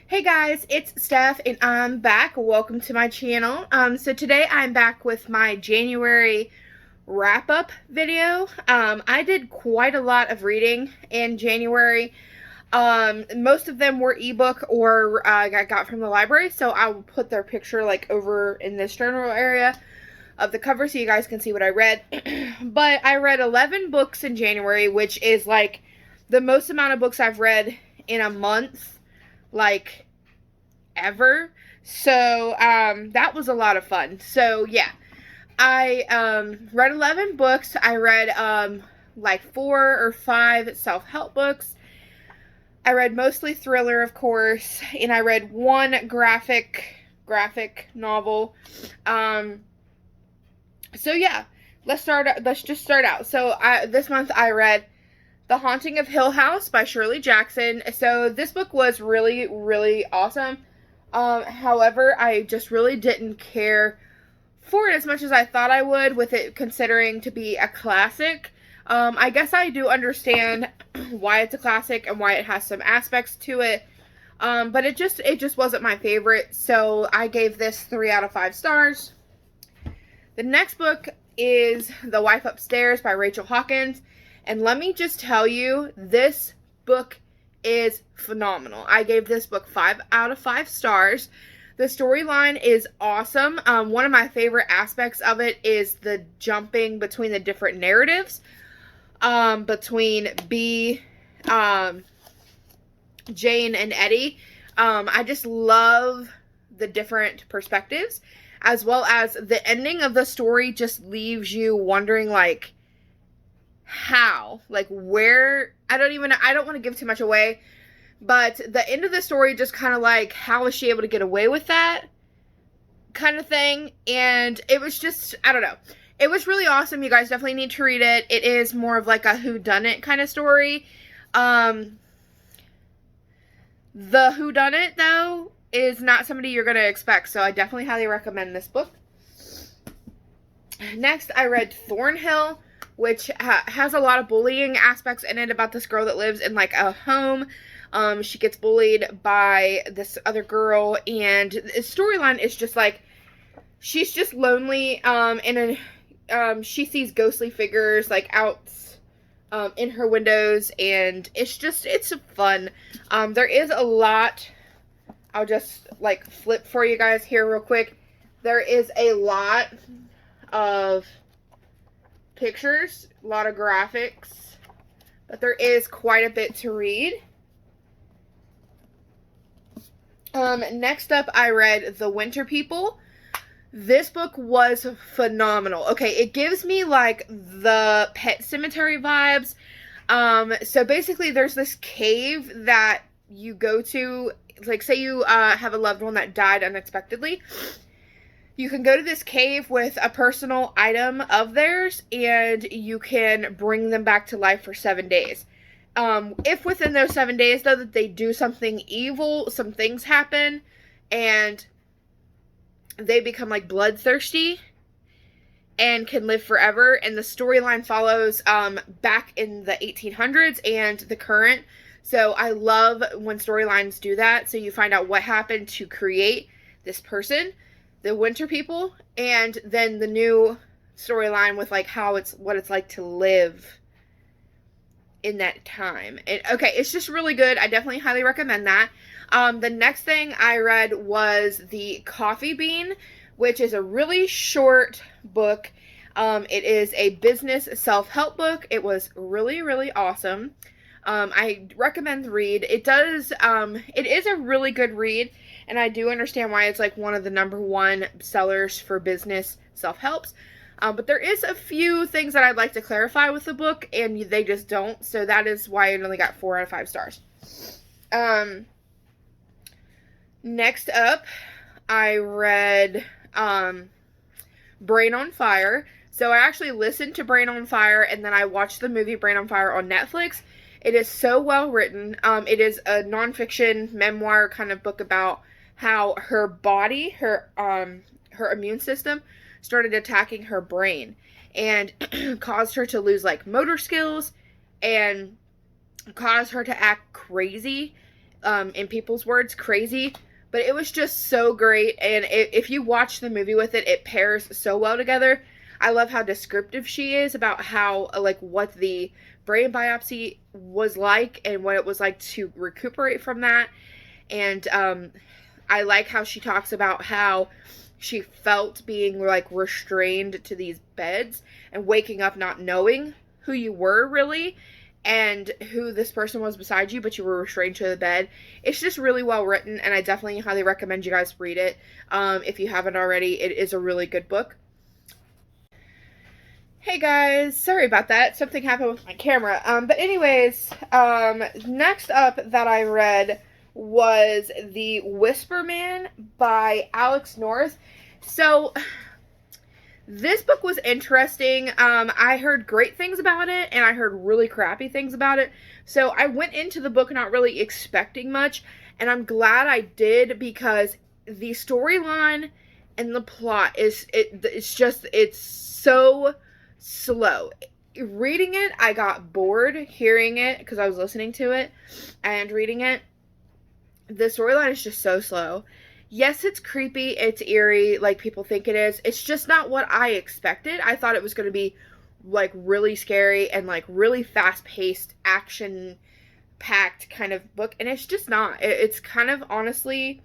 Hey guys, it's Steph and I'm back. Welcome to my channel. So today I'm back with my January wrap-up video. I did quite a lot of reading in January. Most of them were ebook or I got from the library, so I will put their picture like over in this general area of the cover so you guys can see what I read. But I read 11 books in January, which is like the most amount of books I've read in a month, like ever. So that was a lot of fun. So yeah, I read 11 books. I read like 4 or 5 self-help books. I read mostly thriller, of course, and I read one graphic novel. So yeah, let's just start out. So this month I read The Haunting of Hill House by Shirley Jackson. So this book was really, really awesome. However, I just really didn't care for it as much as I thought I would, with it considering to be a classic. I guess I do understand why it's a classic and why it has some aspects to it. But it just wasn't my favorite, so I gave this 3 out of 5 stars. The next book is The Wife Upstairs by Rachel Hawkins. And let me just tell you, this book is phenomenal. I gave this book 5 out of 5 stars. The storyline is awesome. One of my favorite aspects of it is the jumping between the different narratives. Between Jane and Eddie. I just love the different perspectives, as well as the ending of the story just leaves you wondering, like, how, like, where, I don't want to give too much away, but the end of the story just kind of like, how is she able to get away with that kind of thing? And it was just, I don't know, it was really awesome. You guys definitely need to read it. It is more of like a whodunit kind of story. The whodunit, though, is not somebody you're going to expect, so I definitely highly recommend this book. Next, I read Thornhill, which has a lot of bullying aspects in it about this girl that lives in like a home. She gets bullied by this other girl, and the storyline is just like, she's just lonely, she sees ghostly figures like out in her windows, and it's fun. There is a lot. I'll just like flip for you guys here real quick. There is a lot of pictures, a lot of graphics, but there is quite a bit to read. Next up, I read The Winter People. This book was phenomenal. Okay, it gives me like the Pet Cemetery vibes. So basically there's this cave that you go to, like say you have a loved one that died unexpectedly. You can go to this cave with a personal item of theirs, and you can bring them back to life for 7 days. If within those 7 days, though, that they do something evil, some things happen, and they become like bloodthirsty and can live forever. And the storyline follows back in the 1800s and the current. So I love when storylines do that. So you find out what happened to create this person, the Winter People, and then the new storyline with like what it's like to live in that time. And okay, it's just really good. I definitely highly recommend that. The next thing I read was The Coffee Bean, which is a really short book. It is a business self-help book. It was really, really awesome. I recommend the read. It is a really good read, and I do understand why it's like one of the #1 sellers for business self-helps. But there is a few things that I'd like to clarify with the book, and they just don't. So that is why it only got 4 out of 5 stars. Next up, I read Brain on Fire. So I actually listened to Brain on Fire, and then I watched the movie Brain on Fire on Netflix. It is so well written. It is a nonfiction memoir kind of book about how her body, her immune system, started attacking her brain and caused her to lose like motor skills and caused her to act crazy in people's words, crazy, but it was just so great. And if you watch the movie with it, it pairs so well together. I love how descriptive she is about how, like, what the brain biopsy was like and what it was like to recuperate from that. And I like how she talks about how she felt being, like, restrained to these beds and waking up not knowing who you were really and who this person was beside you, but you were restrained to the bed. It's just really well written, and I definitely highly recommend you guys read it. If you haven't already, it is a really good book. Hey guys, sorry about that. Something happened with my camera. But anyways, next up that I read was The Whisper Man by Alex North. So, this book was interesting. I heard great things about it, and I heard really crappy things about it. So, I went into the book not really expecting much, and I'm glad I did, because the storyline and the plot it's so slow. Reading it, I got bored. Hearing it, because I was listening to it and reading it, the storyline is just so slow. Yes, it's creepy, it's eerie, like people think it is. It's just not what I expected. I thought it was going to be, like, really scary and, like, really fast-paced, action-packed kind of book, and it's just not. It's kind of, honestly,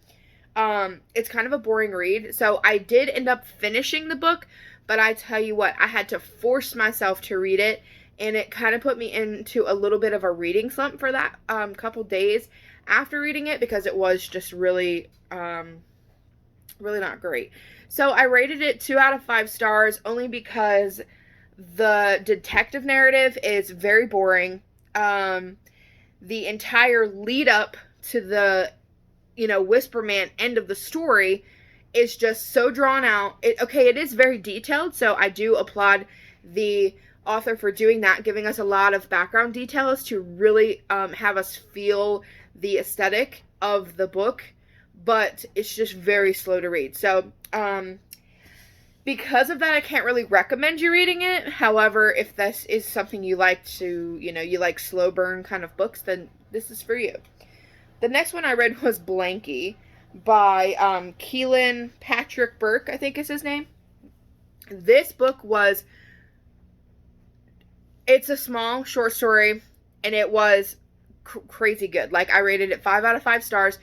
it's kind of a boring read. So I did end up finishing the book, but I tell you what, I had to force myself to read it, and it kind of put me into a little bit of a reading slump for that couple days after reading it, because it was just really, really not great. So I rated it 2 out of 5 stars, only because the detective narrative is very boring. The entire lead up to the, Whisper Man end of the story is just so drawn out. It is very detailed, so I do applaud the author for doing that, giving us a lot of background details to really have us feel the aesthetic of the book, but it's just very slow to read. So, because of that, I can't really recommend you reading it. However, if this is something you like to, you like slow burn kind of books, then this is for you. The next one I read was Blanky by Keelan Patrick Burke, I think is his name. This book it's a small short story, and it was crazy good. Like, I rated it 5 out of 5 stars.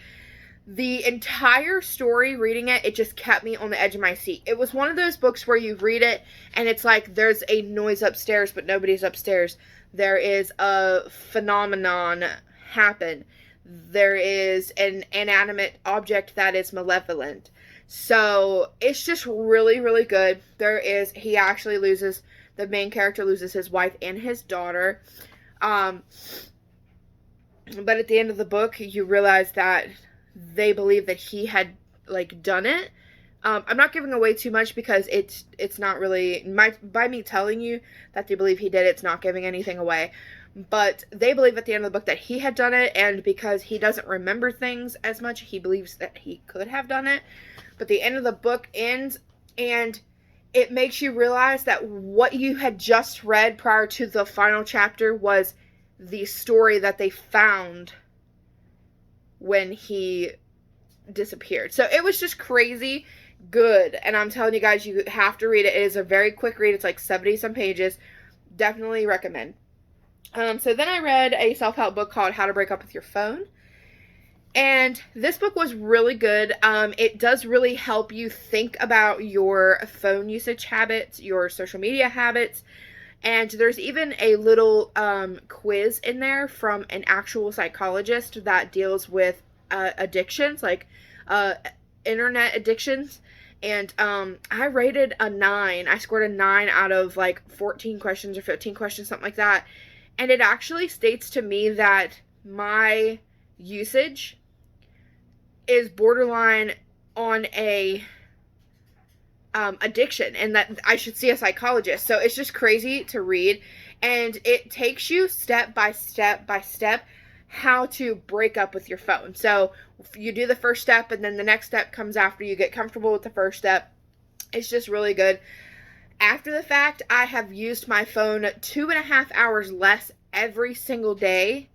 The entire story, reading it, it just kept me on the edge of my seat. It was one of those books where you read it, and it's like there's a noise upstairs, but nobody's upstairs. There is a phenomenon happen. There is an inanimate object that is malevolent. So, it's just really, really good. The main character loses his wife and his daughter. But at the end of the book, you realize that they believe that he had, like, done it. I'm not giving away too much, because it's not really, by me telling you that they believe he did it, it's not giving anything away. But they believe at the end of the book that he had done it, and because he doesn't remember things as much, he believes that he could have done it. But the end of the book ends, and it makes you realize that what you had just read prior to the final chapter was the story that they found when he disappeared. So it was just crazy good, and I'm telling you guys, you have to read it. It is a very quick read. It's like 70 some pages. Definitely recommend. So then I read a self-help book called How to Break Up with Your Phone. And this book was really good. It does really help you think about your phone usage habits, your social media habits. And there's even a little quiz in there from an actual psychologist that deals with addictions, like internet addictions. And I rated a 9. I scored a 9 out of like 14 questions or 15 questions, something like that. And it actually states to me that my usage is borderline on a addiction, and that I should see a psychologist. So it's just crazy to read, and it takes you step by step by step how to break up with your phone. So you do the first step, and then the next step comes after you get comfortable with the first step. It's just really good. After the fact, I have used my phone 2.5 hours less every single day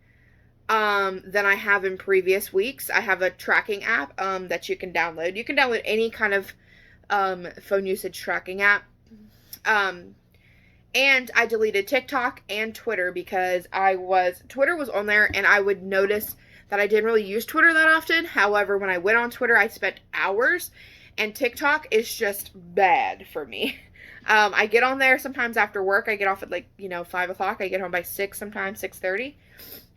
than I have in previous weeks. I have a tracking app that you can download. You can download any kind of phone usage tracking app. And I deleted TikTok and Twitter because Twitter was on there and I would notice that I didn't really use Twitter that often. However, when I went on Twitter, I spent hours, and TikTok is just bad for me. I get on there sometimes after work. I get off at 5 o'clock. I get home by 6 sometimes, 6:30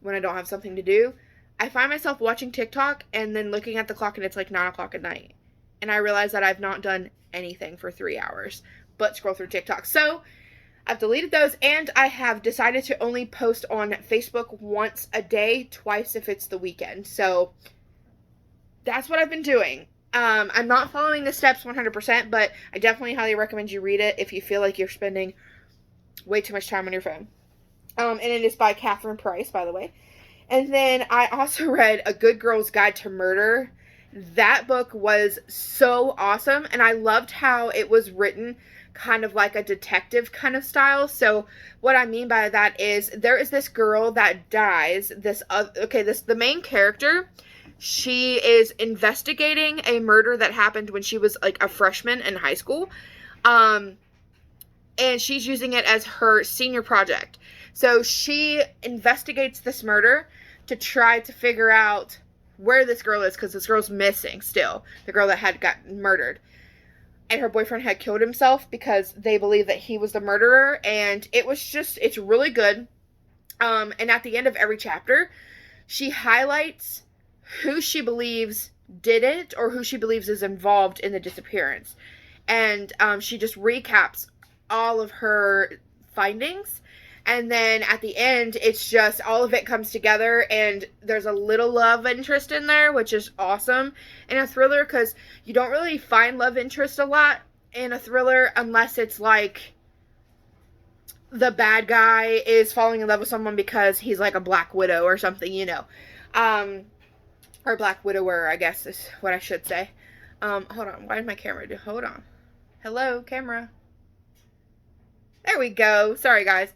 when I don't have something to do. I find myself watching TikTok and then looking at the clock and it's like 9 o'clock at night. And I realize that I've not done anything for 3 hours but scroll through TikTok. So I've deleted those, and I have decided to only post on Facebook once a day, twice if it's the weekend. So that's what I've been doing. I'm not following the steps 100%, but I definitely highly recommend you read it if you feel like you're spending way too much time on your phone. And it is by Catherine Price, by the way. And then I also read A Good Girl's Guide to Murder. That book was so awesome, and I loved how it was written kind of like a detective kind of style. So what I mean by that is there is this girl that dies. The main character, she is investigating a murder that happened when she was like a freshman in high school. And she's using it as her senior project. So she investigates this murder to try to figure out where this girl is, because this girl's missing still. The girl that had got murdered. And her boyfriend had killed himself because they believe that he was the murderer. And it's really good. And at the end of every chapter, she highlights who she believes did it or who she believes is involved in the disappearance. And she just recaps all of her findings. And then at the end, it's just all of it comes together, and there's a little love interest in there, which is awesome in a thriller, because you don't really find love interest a lot in a thriller unless it's like the bad guy is falling in love with someone because he's like a Black Widow or something, or Black Widower, I guess is what I should say. Hold on. Why did my camera do? Hold on. Hello, camera. There we go. Sorry, guys.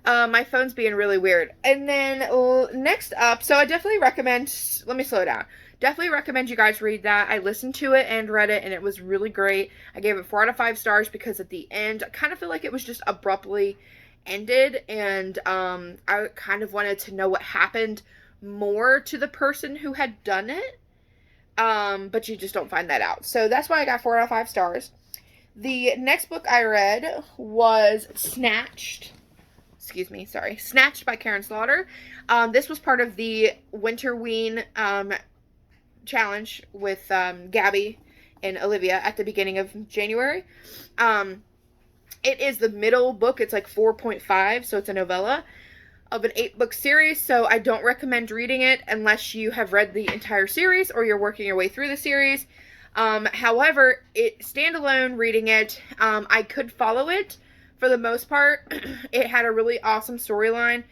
My phone's being really weird. And then next up, so I definitely recommend, let me slow down. Definitely recommend you guys read that. I listened to it and read it, and it was really great. I gave it 4 out of 5 stars because at the end, I kind of feel like it was just abruptly ended, and I kind of wanted to know what happened more to the person who had done it. But you just don't find that out. So that's why I got 4 out of 5 stars. The next book I read was Snatched by Karen Slaughter. This was part of the Winterween challenge with Gabby and Olivia at the beginning of January. It is the middle book. It's like 4.5, so it's a novella of an 8-book series, so I don't recommend reading it unless you have read the entire series or you're working your way through the series. However, standalone reading it, I could follow it. For the most part, it had a really awesome storyline,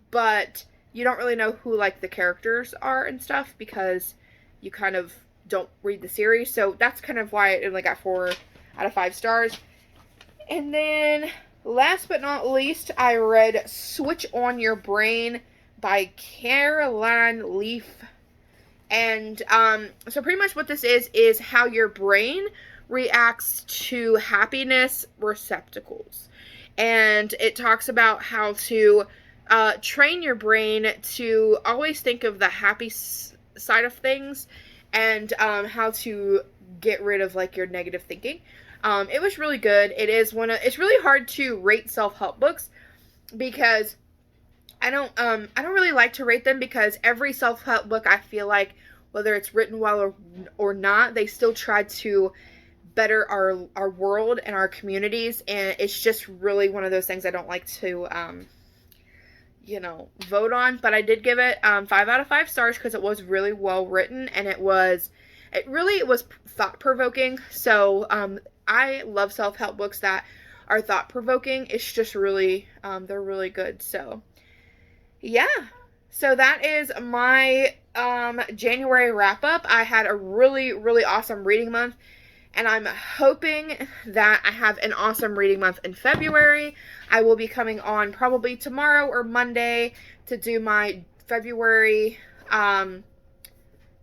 but you don't really know who, like, the characters are and stuff because you kind of don't read the series, so that's kind of why it only got 4 out of 5 stars. And then, last but not least, I read Switch on Your Brain by Caroline Leaf, and so pretty much what this is how your brain reacts to happiness receptacles. And it talks about how to train your brain to always think of the happy side of things, and how to get rid of like your negative thinking. It was really good. It's really hard to rate self-help books because I don't really like to rate them, because every self-help book, I feel like, whether it's written well or not, they still try to better our world and our communities, and it's just really one of those things I don't like to vote on. But I did give it 5 out of 5 stars because it was really well written, and it was thought-provoking. So I love self-help books that are thought-provoking. It's just really they're really good. So yeah, so that is my January wrap-up. I had a really, really awesome reading month. and I'm hoping that I have an awesome reading month in February. I will be coming on probably tomorrow or Monday to do my February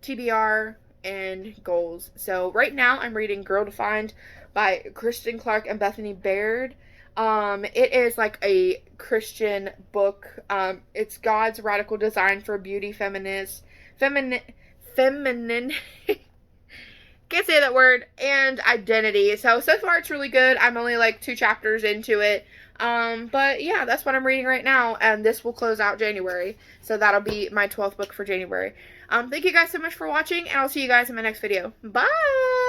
TBR and goals. So right now I'm reading Girl Defined by Kristen Clark and Bethany Baird. It is like a Christian book. It's God's radical design for beauty, feminine, can't say that word, and identity. So far it's really good. I'm only like 2 chapters into it. But yeah, that's what I'm reading right now, and this will close out January. So that'll be my 12th book for January. Thank you guys so much for watching, and I'll see you guys in my next video. Bye!